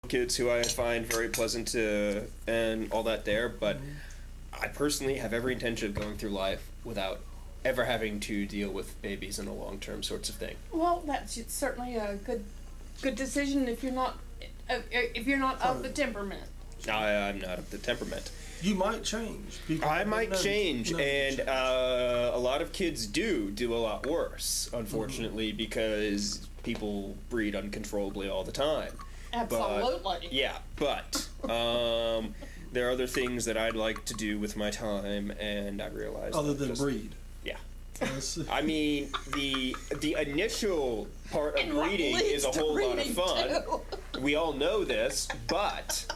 kids who I find very pleasant and all that there, but I personally have every intention of going through life without ever having to deal with babies in the long term sorts of thing. Well, that's certainly a good decision if you're not of the temperament. I'm not of the temperament. You might change. I might change, and a lot of kids do a lot worse, unfortunately, because people breed uncontrollably all the time. Absolutely. But there are other things that I'd like to do with my time, and I realize other than breed. Yeah. I mean, the initial part of breeding is a whole lot of fun. Too. We all know this, but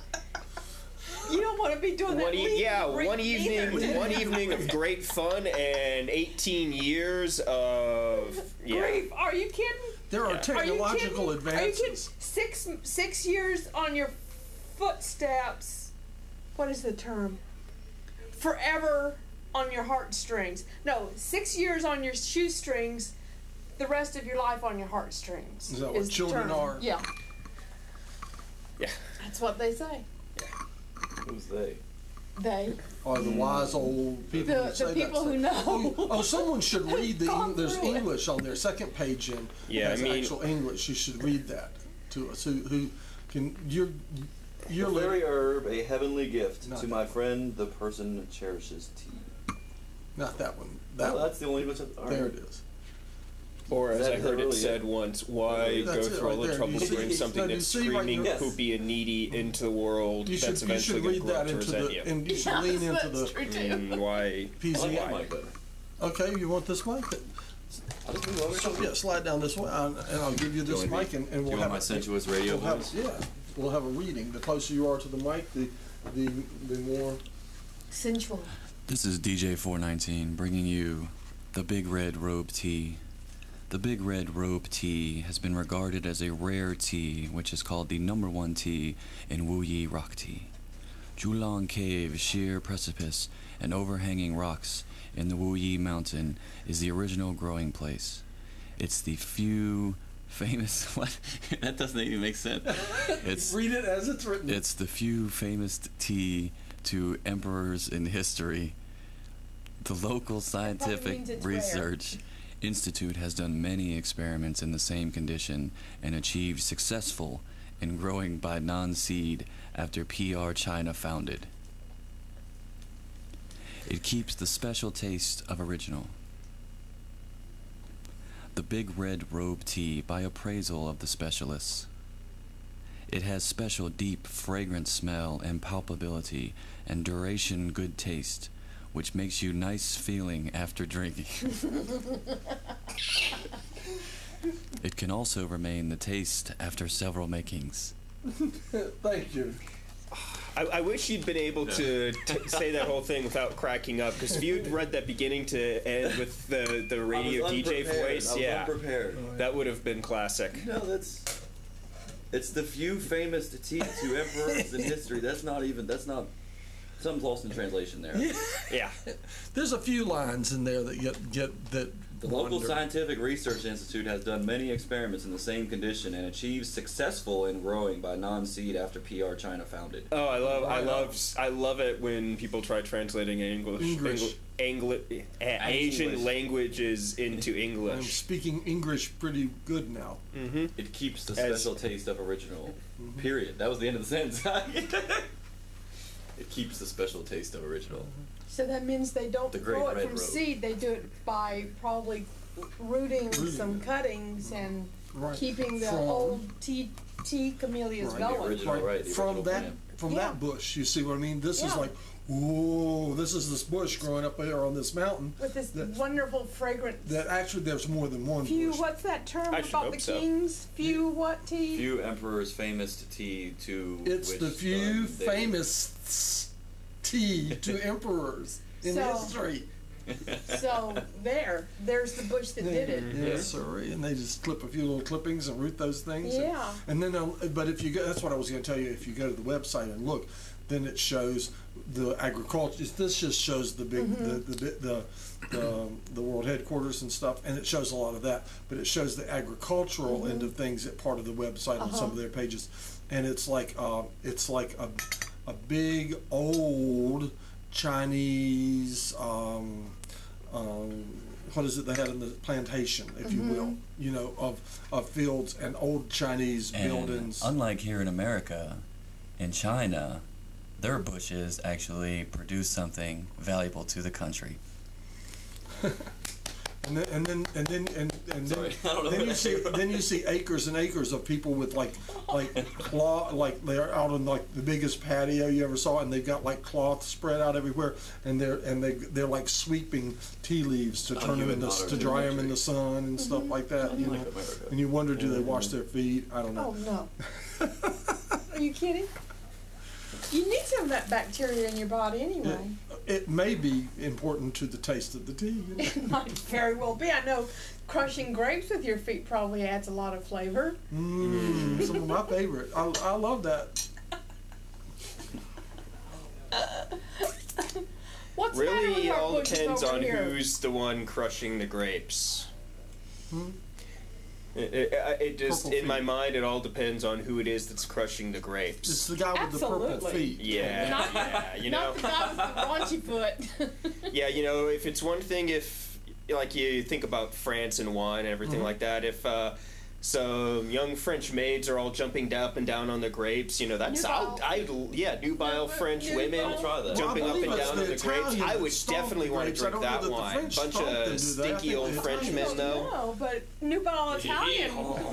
you don't want to be doing that. One evening of great fun and 18 years of grief. Are you kidding? There are technological advances. Are you kidding? 6 years on your footsteps. What is the term? Forever on your heartstrings. No, 6 years on your shoestrings. The rest of your life on your heartstrings. Is that what children are? Yeah. Yeah. That's what they say. Who's they? They are the wise old people. The people who know. Oh, someone should read there's English on their second page in. Actual English. You should read that to us. Who can you're the very herb, a heavenly gift to my friend, the person cherishes tea. Not that one. That's the only one. There it is. Or as I heard it said once, why go through all the trouble to bring something that's screaming, poopy, and needy into the world that's eventually going to grow up to resent you? And you should lean into the why? PZ. Okay, you want this mic? Slide down this way, and I'll give you this mic, and we'll have my sensuous radio voice. We'll have a reading. The closer you are to the mic, the more sensual. This is DJ 419 bringing you the Big Red Robe Tea. The Big Red Robe Tea has been regarded as a rare tea, which is called the #1 tea in Wu Yi rock tea. Julong Cave, sheer precipice, and overhanging rocks in the Wu Yi mountain is the original growing place. It's the few famous... What? That doesn't even make sense. Read it as it's written. It's the few famous tea to emperors in history. The local scientific research Institute has done many experiments in the same condition and achieved successful in growing by non-seed after PR China founded. It keeps the special taste of original. The Big Red Robe Tea by appraisal of the specialists. It has special deep fragrant smell and palpability and duration good taste, which makes you nice feeling after drinking. It can also remain the taste after several makings. Thank you. I wish you'd been able to say that whole thing without cracking up, because if you'd read that beginning to end with the radio DJ voice, that would have been classic. No, it's the few famous tea to emperors in history. That's not something's lost in translation there. Yeah. There's a few lines in there that get that. The local scientific research institute has done many experiments in the same condition and achieved successful in growing by non-seed after PR China founded. Oh, I love it when people try translating Asian languages into English. I'm speaking English pretty good now. Mm-hmm. It keeps the special taste of original. Period. That was the end of the sentence. It keeps the special taste of original. So that means they don't grow it from seed. They do it by probably rooting some cuttings and keeping the old tea camellias going. From that bush, you see what I mean? This is like, ooh, this is this bush growing up here on this mountain. With this wonderful fragrance. That actually there's more than one bush. What's that term about the kings? Few what tea? Few emperors famous tea to It's the few famous tea to emperors in history. So there's the bush that did it. Yes, sir. And they just clip a few little clippings and root those things. Yeah. And then, but if you go, that's what I was going to tell you. If you go to the website and look, then it shows the agriculture. This just shows the big, the world headquarters and stuff, and it shows a lot of that. But it shows the agricultural end of things at part of the website on some of their pages. and it's like a big old Chinese what is it they had in the plantation, if you will, you know, of fields and old Chinese buildings. Unlike here in America, in China, their bushes actually produce something valuable to the country. Sorry, then you see acres and acres of people with like they're out on like the biggest patio you ever saw, and they've got like cloth spread out everywhere, and they're like sweeping tea leaves to turn them to dry them in the sun and stuff like that. You know, and you wonder, do they wash their feet? I don't know. Oh no! Are you kidding? You need some of that bacteria in your body anyway. It may be important to the taste of the tea. You know? It might very well be. I know crushing grapes with your feet probably adds a lot of flavor. Some of my favorite. I love that. What's really the all bushes depends over on here? who's the one crushing the grapes. It just, in my mind, it all depends on who it is that's crushing the grapes. It's the guy with the purple feet. Yeah, you know. Not the guy with the raunchy foot. Yeah, you know, if it's one thing, if like you think about France and wine and everything like that, if some young French maids are all jumping up and down on the grapes, you know, that's nubile French women jumping up and down on the grapes. I would definitely want to drink that wine. Bunch of stinky old Frenchmen, though. No, but nubile Italian.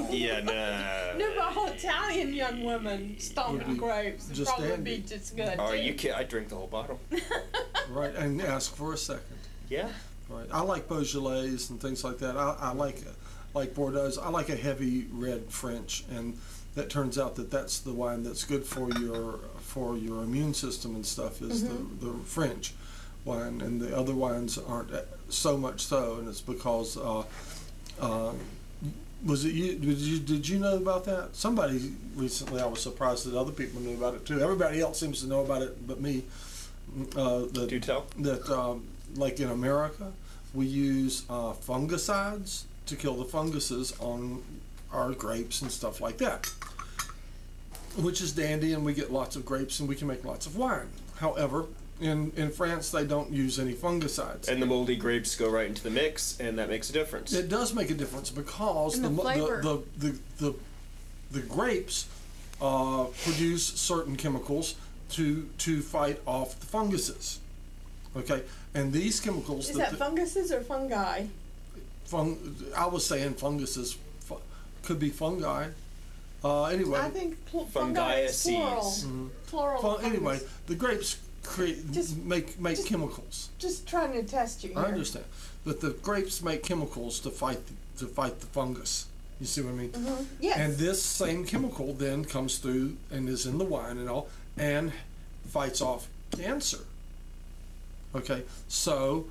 Yeah, nah. Nubile Italian young women stomping grapes would probably be just good. Oh, you can't. I'd drink the whole bottle. Right, and ask for a second. Yeah. Right. I like Beaujolais and things like that. I like Bordeaux. I like a heavy red French, and that turns out that that's the wine that's good for your immune system and stuff, is the French wine, and the other wines aren't so much so, and it's because was it you? Did you know about that? Somebody recently, I was surprised that other people knew about it too. Everybody else seems to know about it but me. Do tell. That like in America, we use fungicides to kill the funguses on our grapes and stuff like that, which is dandy, and we get lots of grapes and we can make lots of wine. However, in France they don't use any fungicides, and the moldy grapes go right into the mix, and that makes a difference. It does make a difference because the grapes produce certain chemicals to fight off the funguses. Okay, and these chemicals. Is that funguses or fungi? I was saying funguses, could be fungi. Anyway, I think fungi is plural. Plural. Anyway, the grapes make chemicals. Just trying to test you here. I understand, but the grapes make chemicals to fight the fungus. You see what I mean? Yes. And this same chemical then comes through and is in the wine and all, and fights off cancer. Okay, so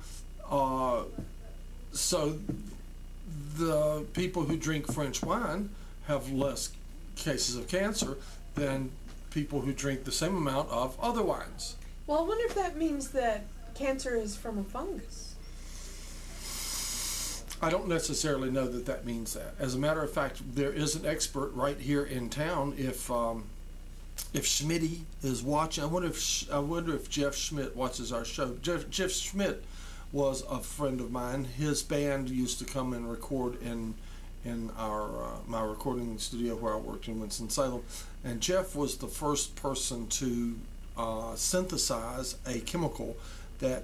the people who drink French wine have less cases of cancer than people who drink the same amount of other wines. Well, I wonder if that means that cancer is from a fungus. I don't necessarily know that means that. As a matter of fact, there is an expert right here in town. If Schmitty is watching, I wonder if Jeff Schmidt watches our show. Jeff Schmidt was a friend of mine. His band used to come and record in our my recording studio where I worked in Winston-Salem, and Jeff was the first person to synthesize a chemical that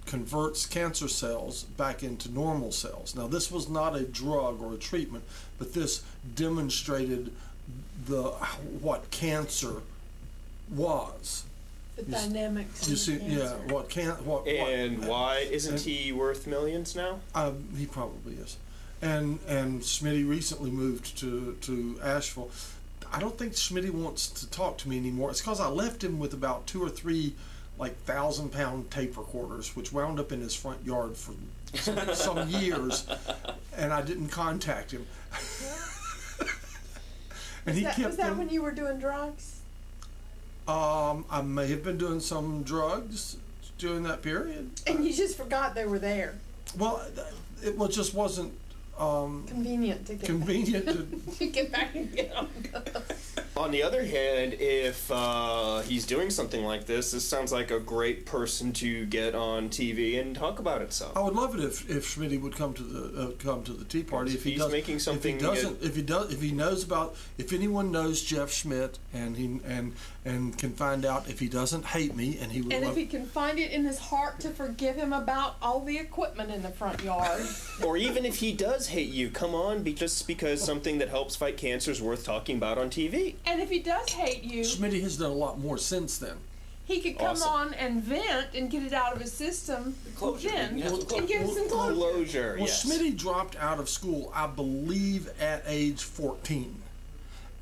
converts cancer cells back into normal cells. Now, this was not a drug or a treatment, but this demonstrated what cancer was. The dynamics. You see, cancer. Yeah, why isn't he worth millions now? He probably is. And Schmitty recently moved to Asheville. I don't think Schmitty wants to talk to me anymore. It's because I left him with about 2 or 3 1,000-pound tape recorders, which wound up in his front yard for some years, and I didn't contact him. And was that when you were doing drugs? I may have been doing some drugs during that period. And you just forgot they were there. Well, it just wasn't convenient to get convenient back. To get back and get them. On the other hand, if he's doing something like this sounds like a great person to get on TV and talk about it some. I would love it if Schmitty would come to the Tea Party. If he's making something, if he knows about, if anyone knows Jeff Schmidt and can find out if he doesn't hate me, and he would, and if he can find it in his heart to forgive him about all the equipment in the front yard, or even if he does hate you, come on, just because something that helps fight cancer is worth talking about on TV. And if he does hate you, Schmitty has done a lot more since then. He could come on and vent and get it out of his system then, and give us some closure. Well, yes. Schmitty dropped out of school, I believe, at age 14,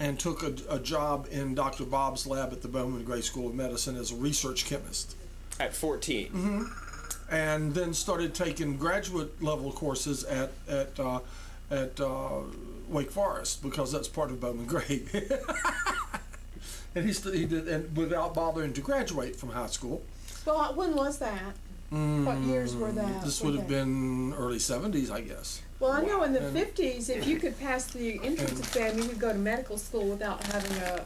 and took a job in Dr. Bob's lab at the Bowman Gray School of Medicine as a research chemist. At 14. Mm-hmm. And then started taking graduate level courses at Wake Forest, because that's part of Bowman Gray. And he did, and without bothering to graduate from high school. Well, when was that? What years were that? This would have been early 70s, I guess. Well, I know in the 50s, if you could pass the entrance exam, you could go to medical school without having a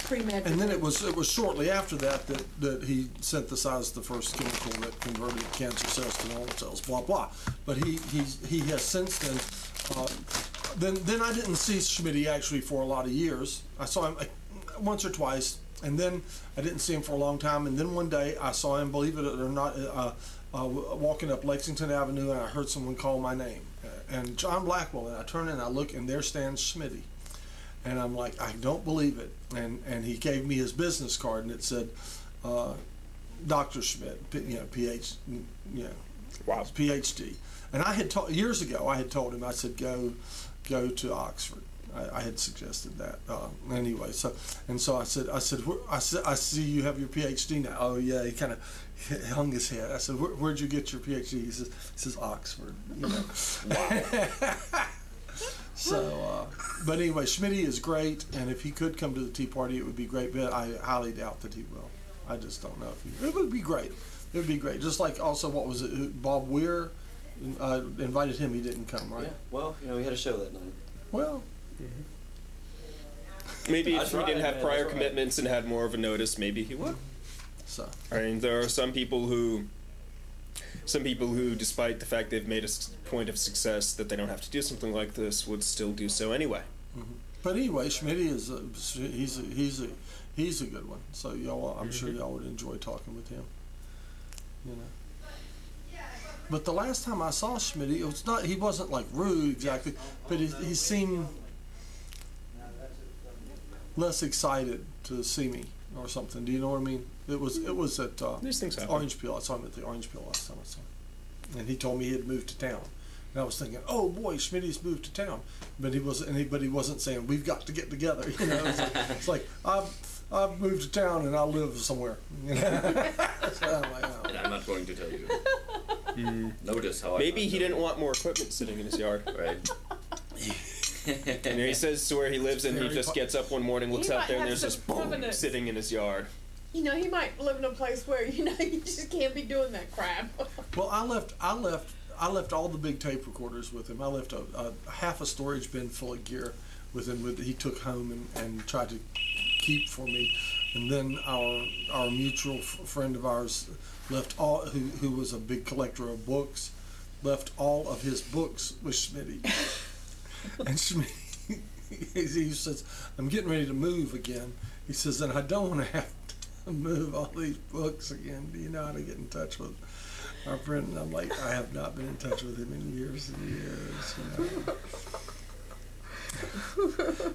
pre-med. And then it was shortly after that he synthesized the first chemical that converted cancer cells to normal cells. Blah blah. But he has since then. Then I didn't see Schmitty actually for a lot of years. I saw him once or twice, and then I didn't see him for a long time. And then one day I saw him, believe it or not, walking up Lexington Avenue, and I heard someone call my name, and John Blackwell. And I turn and I look, and there stands Schmitty, and I'm like, I don't believe it. And he gave me his business card, and it said, Dr. Schmidt, wow, PhD. And I had years ago, I had told him, I said, go to Oxford. I had suggested that anyway. So I said, I see you have your PhD now. Oh yeah, he kind of hung his head. I said, where'd you get your PhD? He says Oxford. You know. Wow. So, but anyway, Schmitty is great, and if he could come to the Tea Party, it would be great. But I highly doubt that he will. I just don't know if he. It would be great. It would be great. Just like also, what was it? Bob Weir invited him. He didn't come, right? Yeah. Well, we had a show that night. Well. Maybe if he didn't have prior commitments and had more of a notice, maybe he would. So I mean, there are some people who, despite the fact they've made a point of success that they don't have to do something like this, would still do so anyway. Mm-hmm. But anyway, Schmitty he's a good one. So y'all, I'm sure y'all would enjoy talking with him. You know. But the last time I saw Schmitty, he wasn't like rude exactly, but he seemed less excited to see me or something. Do you know what I mean? It was at These things happen. Orange Peel. I saw him at the Orange Peel last time I saw him, and he told me he had moved to town. And I was thinking, oh boy, Schmitty's moved to town, but he wasn't saying we've got to get together. You know, it's like I've moved to town and I live somewhere. You know? So I'm like, oh. And I'm not going to tell you. Notice how maybe he didn't want more equipment sitting in his yard. Right. And he says to where he lives, and he just gets up one morning, looks out there, and there's just boom sitting in his yard. You know, he might live in a place where you just can't be doing that crap. Well, I left all the big tape recorders with him. I left a half a storage bin full of gear with him that he took home and tried to keep for me. And then our mutual friend of ours left all, who was a big collector of books, left all of his books with Schmitty. And Schmitty, he says, I'm getting ready to move again. He says, and I don't want to have to move all these books again. Do you know how to get in touch with our friend? And I'm like, I have not been in touch with him in years and years. You know?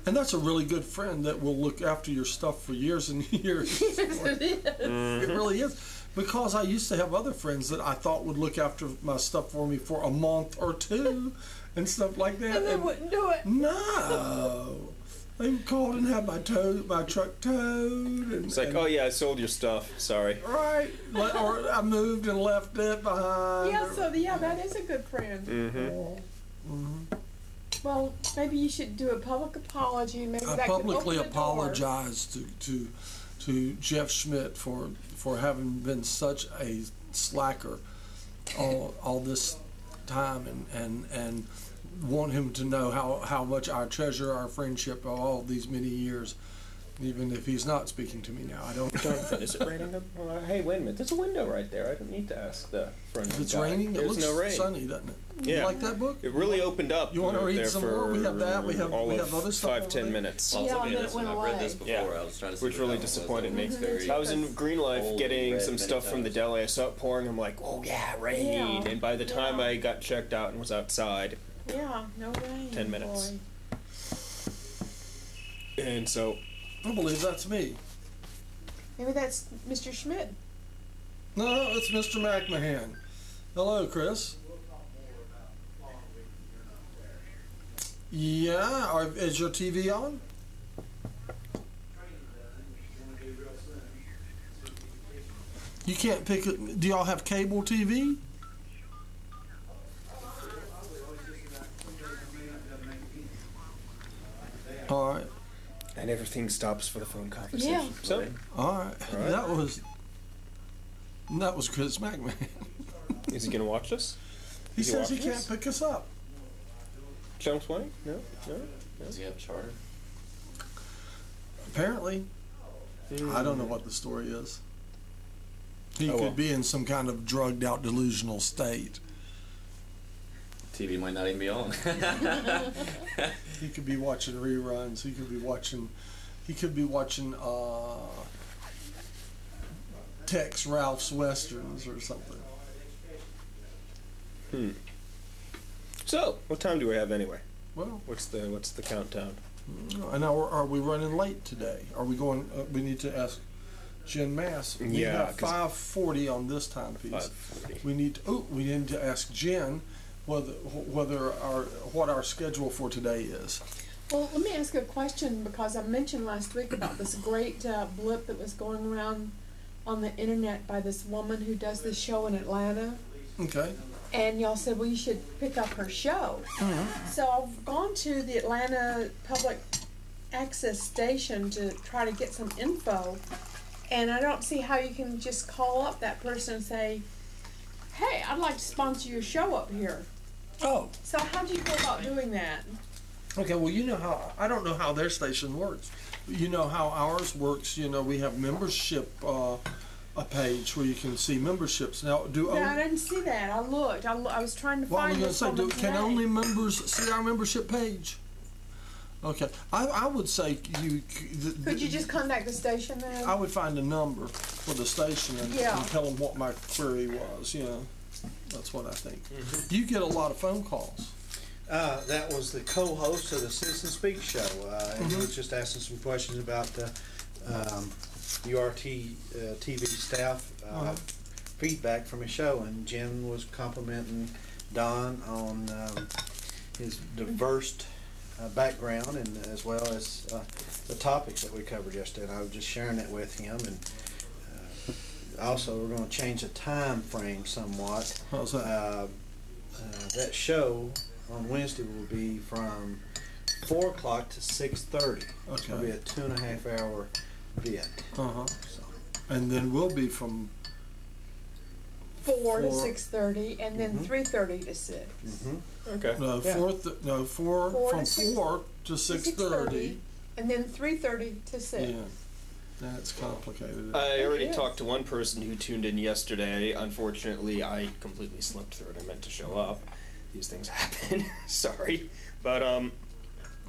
And that's a really good friend that will look after your stuff for years and years. Yes, it is. It really is. Because I used to have other friends that I thought would look after my stuff for me for a month or two and stuff like that. And they wouldn't do it. No. They called and had my truck towed. And, it's like, oh yeah, I sold your stuff. Sorry. Right. Or I moved and left it behind. Yeah, that is a good friend. Mm-hmm. Well, maybe you should do a public apology. Maybe I publicly apologize to Jeff Schmidt for having been such a slacker all this time, and want him to know how much I treasure our friendship all these many years, Even if he's not speaking to me now, I don't. Is it raining? Hey, wait a minute. There's a window right there. I don't need to ask the front. If it's raining, it looks sunny, doesn't it? Yeah. You like that book? It really opened up. You want to read some more? We have that. We have other stuff. 5-10 minutes. Well, Yeah, looking at and this then it one. went I've read this away. before. Yeah. I was trying to see Which what really that was. disappointed me. It's very I was in Green Life old, getting read some many stuff from the times. deli. I saw it pouring. I'm like, oh yeah, rain. Yeah. And by the time Yeah. I got checked out and was outside, Yeah, no rain. 10 minutes. Boy. and so I believe that's me. Maybe that's Mr. Schmidt. No, it's Mr. McMahon. Hello, Chris. Yeah, is your TV on? You can't pick it. Do y'all have cable TV? All right. and everything stops for the phone conversation. Yeah. So All right. That was Chris McMahon. is he gonna watch this? He Is he says he watching can't this? pick us up. Channel 20? No. Does he have a charter? Apparently. I don't know what the story is. He Oh, could well. be in some kind of drugged out delusional state. TV might not even be on. He could be watching reruns. He could be watching Tex Ralph's Westerns or something. So, what time do we have anyway? Well, What's the countdown? and now are we running late today? Are we going? We need to ask Jen Mass. We Yeah, have 'cause- 5:40 on this timepiece. 5:40. We need to ask Jen what our schedule for today is. Well, let me ask you a question, because I mentioned last week about this great blip that was going around on the internet by this woman who does this show in Atlanta. Okay. And y'all said, well, you should pick up her show. So I've gone to the Atlanta Public Access Station to try to get some info, and I don't see how you can just call up that person and say, hey, I'd like to sponsor your show up here. Oh. So how do you go about doing that? Okay, well, you know how, I don't know how their station works. You know how ours works. You know, we have membership, a page where you can see memberships. Now, No, I didn't see that. I looked. I was trying to well, I find was this going to say, woman can today. only members see our membership page? Okay, I would say Could you just contact the station then? I would find a number for the station and tell them what my query was. You know, that's what I think. You get a lot of phone calls. That was the co-host of the Citizen Speak show, and he was just asking some questions about the URT TV staff feedback from his show, and Jen was complimenting Don on his diverse background, and as well as the topics that we covered yesterday. And I was just sharing that with him, and also we're going to change the time frame somewhat. How's that? That show on Wednesday will be from 4 o'clock to 6:30. Okay. It'll be a 2.5 hour vid. Uh-huh. So, And then we'll be from 4 to four- 6:30, and then 3:30 to 6. Okay. no Yeah. four Four from to six- 4 to 6:30. and then 3:30 to 6. Yeah, that's complicated. I already It is. talked to one person who tuned in yesterday. Unfortunately, I completely slipped through it. I meant to show up. These things happen. Sorry. But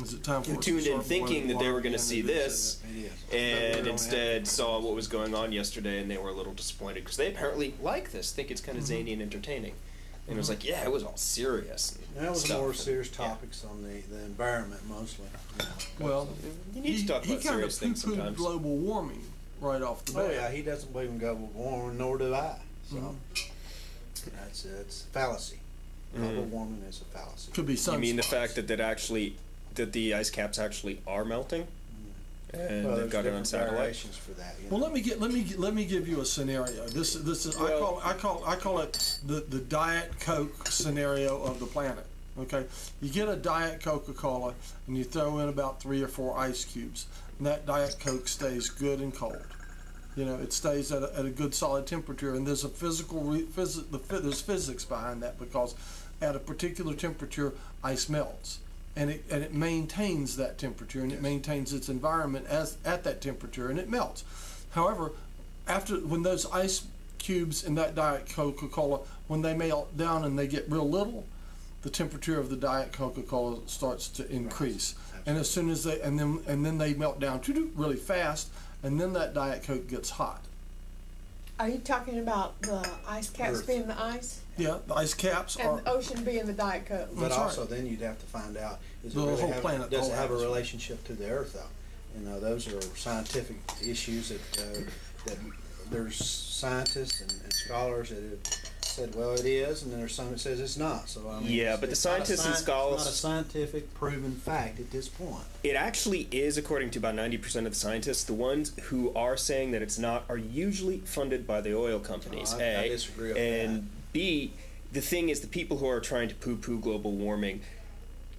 Is it time for who us to tuned in start thinking that they were going to see again? this it is. and instead saw what was going on yesterday, and they were a little disappointed because they apparently like this, think it's kind of zany and entertaining. And it was like, yeah, it was all serious. And That was stuff. more serious Yeah. topics on the environment mostly. Well, You need to talk he about kind serious of things poo-pooed sometimes. global warming right off the bat. Oh yeah, he doesn't believe in global warming, nor do I. So it's a fallacy. Global warming is a fallacy. Could be You mean the sunspots. fact that the ice caps actually are melting, and Well, they've there's got it on different satellite? variations for that. You Well, know. let me give you a scenario. This is Well- I call it the Diet Coke scenario of the planet. Okay, you get a Diet Coca-Cola and you throw in about 3 or 4 ice cubes, and that Diet Coke stays good and cold. You know, it stays at a good solid temperature, and there's a there's physics behind that, because at a particular temperature, ice melts. and it maintains that temperature, and it maintains its environment at that temperature, and it melts. However, when those ice cubes in that Diet Coca-Cola, when they melt down and they get real little, the temperature of the Diet Coca-Cola starts to increase. Right. And as soon as and then they melt down really fast, and then that Diet Coke gets hot. Are you talking about the ice caps being the ice? Yeah, the ice caps and the ocean being the Diet Coke. But also, then you'd have to find out, does it have a relationship to the Earth, though? You know, those are scientific issues that there's scientists and scholars that have said, well, it is, and then there's some that says it's not. So I mean, but the scientists and scholars, it's not a scientific proven fact at this point. It actually is, according to about 90% of the scientists. The ones who are saying that it's not are usually funded by the oil companies. I disagree with and that. B, the thing is, the people who are trying to poo-poo global warming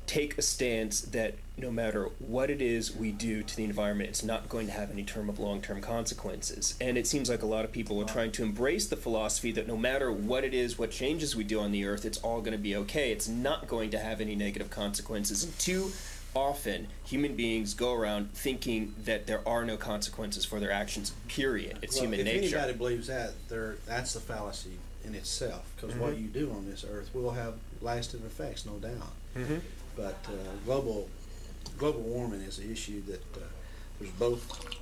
take a stance that no matter what it is we do to the environment, it's not going to have any long-term consequences. And it seems like a lot of people are trying to embrace the philosophy that no matter what it is, what changes we do on the Earth, it's all going to be okay. It's not going to have any negative consequences. And too often, human beings go around thinking that there are no consequences for their actions, period. It's human nature. If anybody believes that, that's a fallacy in itself, because what you do on this Earth will have lasting effects, no doubt. But global warming is an issue that there's both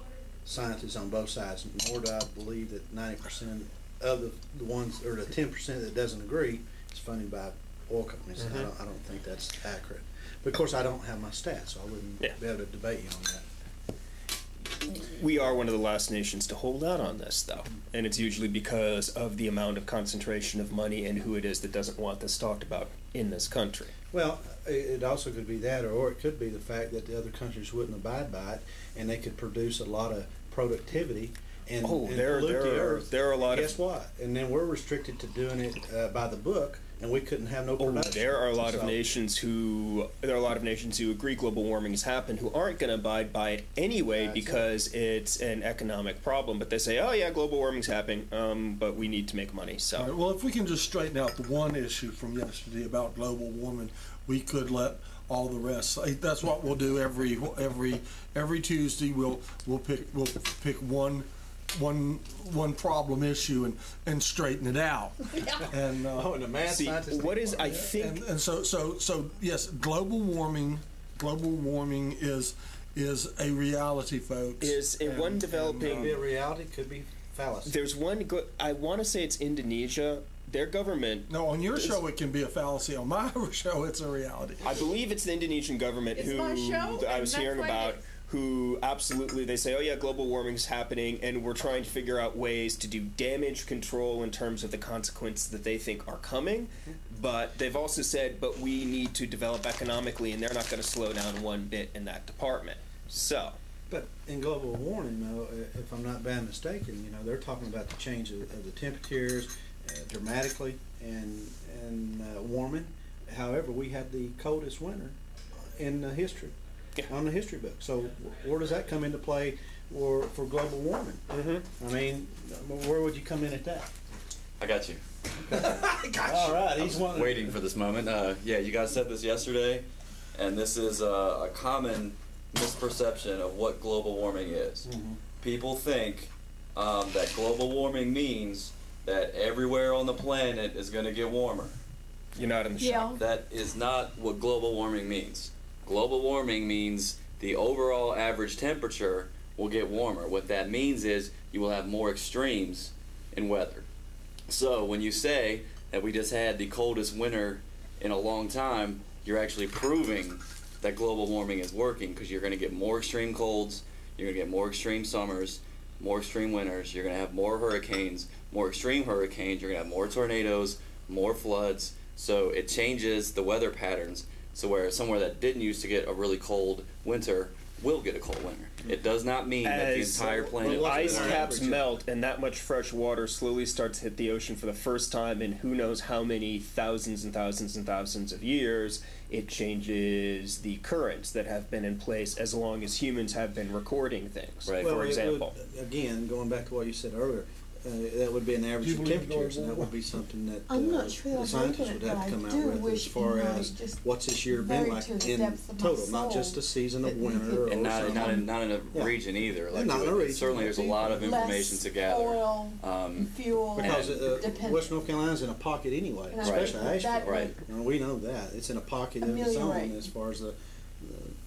scientists on both sides, nor do I believe that 90% of the ones, or the 10% that doesn't agree, is funded by oil companies. I don't think that's accurate. But of course, I don't have my stats, so I wouldn't be able to debate you on that. We are one of the last nations to hold out on this, though, and it's usually because of the amount of concentration of money and who it is that doesn't want this talked about in this country. Well, it also could be that, or it could be the fact that the other countries wouldn't abide by it, and they could produce a lot of productivity and pollute the Earth. There are a lot. Guess what? And then we're restricted to doing it by the book, and we couldn't have no production. There are a lot of nations who agree global warming has happened who aren't going to abide by it anyway because it's an economic problem. But they say, oh yeah, global warming's happening, but we need to make money. So right, well, if we can just straighten out the one issue from yesterday about global warming, we could let all the rest. That's what we'll do every Tuesday. We'll pick one problem issue and straighten it out. And and the mad scientist. What is I think and so yes, global warming is a reality, folks. Is one developing? Could be a reality, could be fallacy. There's one. I want to say it's Indonesia. Their government. No, on your show it can be a fallacy. On my show, it's a reality. I believe it's the Indonesian government who I was hearing about. Who absolutely, they say, oh yeah, global warming's happening, and we're trying to figure out ways to do damage control in terms of the consequences that they think are coming. But they've also said, but we need to develop economically, and they're not going to slow down one bit in that department. So. But in global warming, though, if I'm not bad mistaken, they're talking about the change of the temperatures dramatically and warming. However, we had the coldest winter in history. On the history book. So where does that come into play for global warming? I mean, where would you come in at that? I got you. All right, he's waiting for this moment. Yeah, you guys said this yesterday, and this is a common misperception of what global warming is. People think that global warming means that everywhere on the planet is going to get warmer. You're not in the show. That is not what global warming means. Global warming means the overall average temperature will get warmer. What that means is you will have more extremes in weather. So when you say that we just had the coldest winter in a long time, you're actually proving that global warming is working, because you're going to get more extreme colds, you're going to get more extreme summers, more extreme winters, you're going to have more hurricanes, more extreme hurricanes, you're going to have more tornadoes, more floods. So it changes the weather patterns. So where somewhere that didn't used to get a really cold winter will get a cold winter. It does not mean that the entire planet... Ice caps melt and that much fresh water slowly starts to hit the ocean for the first time in who knows how many thousands and thousands and thousands of years. It changes the currents that have been in place as long as humans have been recording things, right. For example. Again, going back to what you said earlier, that would be an average Do of you believe temperatures, and global that would be something that I'm not sure the I scientists believe in would it, have but to come I out do with as wish far you might as just what's this year been very like to the in depths of my total, not just soul a season of that we winter could- or And something. not in a Yeah. region either. Like not in a region. certainly, there's a lot of information less to gather. oil, fuel, Because dependent. West North Carolina's in a pocket anyway, And I especially think that Asheville. Right. And we know that it's in a pocket of its own ameliorate as far as the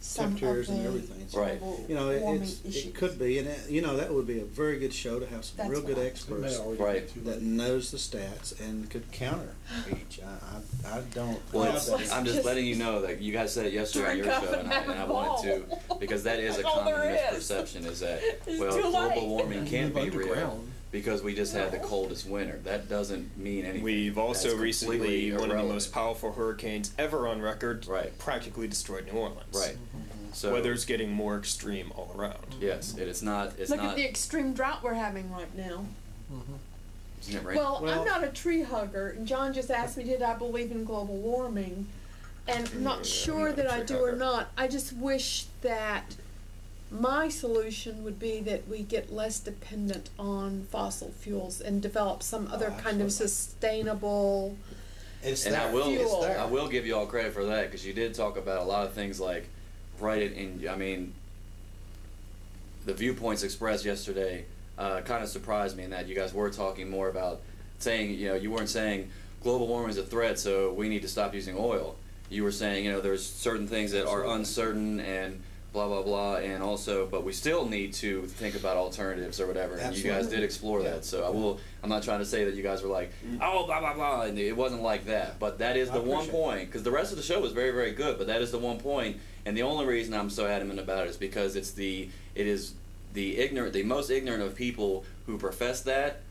some temperatures of and the everything. So, Right. global you know, warming it issues. could be, and that would be a very good show to have some That's real good what I- experts Right. that knows the stats and could counter each. I don't. Well, have it's, that. I'm just letting you know that you guys said it yesterday on your Drink up show, and and I have a wanted ball. to, because that is a That's all common there is. misperception, is that, It's well, too global late. warming can't be Live real underground. because we just had the coldest winter. That doesn't mean anything. We've also That's recently, completely one of the irrelevant. most powerful hurricanes ever on record, Right. practically destroyed New Orleans. Right. So Weather's getting more extreme all around. yes, it's not. It's Look not. at the extreme drought we're having right now. Isn't it rain? Well, Well- I'm not a tree hugger, and John just asked me, did I believe in global warming? And I'm not sure not a that I tree do or hugger. not. I just wish that my solution would be that we get less dependent on fossil fuels and develop some other kind of absolutely. sustainable. It's And there. I will, Fuel. I will give you all credit for that, because you did talk about a lot of things like, right in, I mean, the viewpoints expressed yesterday kind of surprised me in that you guys were talking more about saying, you weren't saying global warming is a threat, so we need to stop using oil. You were saying, there's certain things that are uncertain and blah, blah, blah, and also, but we still need to think about alternatives or whatever, and you guys Absolutely. did explore that, so I'm not trying to say that you guys were like, oh, blah, blah, blah, and it wasn't like that, but that is I the one appreciate point, because the rest of the show was very, very good, but that is the one point, and the only reason I'm so adamant about it is because it is the most ignorant of people who profess that,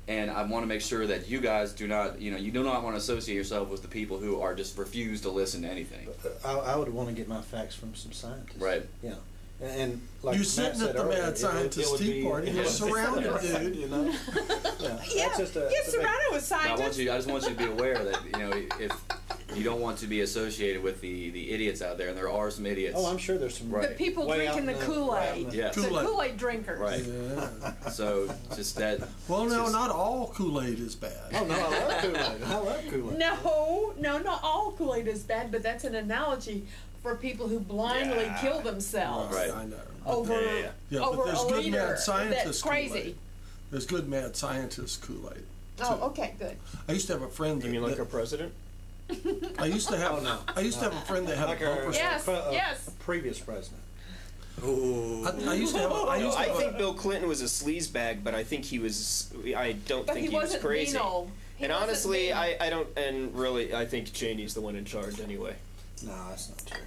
and I want to make sure that you guys do not, you do not want to associate yourself with the people who are just refuse to listen to anything. I would want to get my facts from some scientists. Right. Yeah. And like You're Matt sitting said at the earlier, mad it scientist would tea be- party. You're surrounded, dude. You know. Yeah, That's just a, get it's a big- surrounded with But scientists. I just want you to be aware that if you don't want to be associated with the idiots out there, and there are some idiots. Oh, I'm sure there's some. Right. The people way drinking out the in way out Kool-Aid. in the- Yes. The Kool-Aid. Kool-Aid drinkers. Right. Yeah. So just that. Well, no, just- not all Kool-Aid is bad. Oh no, I love Kool-Aid. I love Kool-Aid. No, not all Kool-Aid is bad, but that's an analogy for people who blindly Yeah. kill themselves Right. I know. over Yeah. Yeah, over but there's a good leader mad that's scientist crazy. Kool-Aid. There's good mad scientist Kool-Aid. Oh, too. okay, good. I used to have a friend that, You mean like our president? I used to have. Oh, no. I used to have a friend that had Like a our bumper. Yes, yes. a previous president. I used to have. I used to I have think Bill Clinton was a sleazebag, but I think he was. I don't But think he he was wasn't crazy. venal. He And wasn't honestly, venal. I don't. And really, I think Cheney's the one in charge anyway. No, that's not true.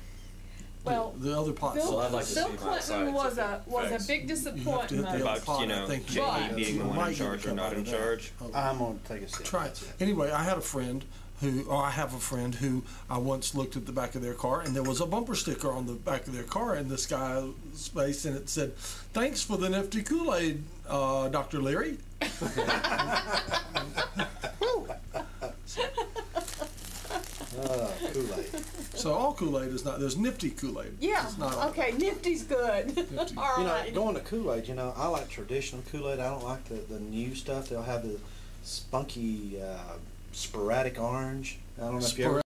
Well, the other pot. Bill, Well, I'd like to Bill see my Clinton was scientific a facts. big You have to hit disappointment. the other About, pot. you know, I think Cheney But- being the you one might in get a charge or kick not out in of that. charge. I'm gonna take a sip. Try it. Anyway, I had a friend I have a friend who I once looked at the back of their car, and there was a bumper sticker on the back of their car in the sky space, and it said, "Thanks for the nifty Kool-Aid, Dr. Leary." Kool-Aid. So all Kool-Aid is not. There's nifty Kool-Aid. Yeah. It's not all- Okay. Nifty's good. Nifty. All You know, right. going to Kool-Aid, I like traditional Kool-Aid. I don't like the new stuff. They'll have the spunky, sporadic orange. I don't know if you ever